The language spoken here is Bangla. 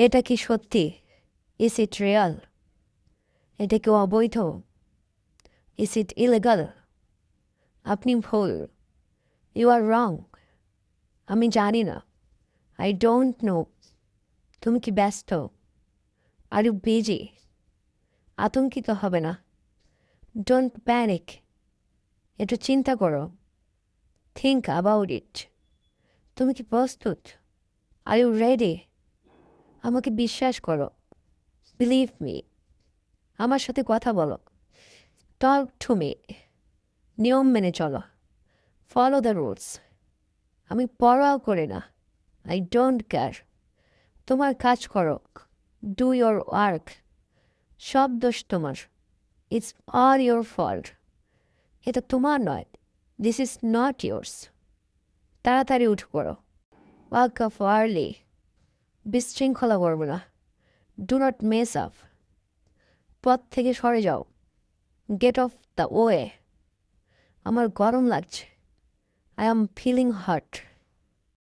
এটা কি সত্যি? Is it real? এটা কি অবৈধ? Is it illegal? আপনি ভুল। You are wrong. আমি জানি না। I don't know. তুমি কি ব্যস্ত? Are you busy? আতঙ্কিত হবে না। Don't panic. একটু চিন্তা করো। Think about it. তুমি কি প্রস্তুত? Are you ready? আমাকে বিশ্বাস করো। Believe me. আমার সাথে কথা বলো। Talk to me. নিয়ম মেনে চলো। Follow the rules. আমি পরোয়াও করি না। I don't care. তোমার কাজ করো। Do your work. সব দোষ তোমার। It's all your fault. এটা তোমার নয়। This is not yours. তাড়াতাড়ি উঠে পড়ো। Walk off early. বিশৃঙ্খলা করবো না। Do not mess up. পথ থেকে সরে যাও। Get off the way. আমার গরম লাগছে। I am feeling hot.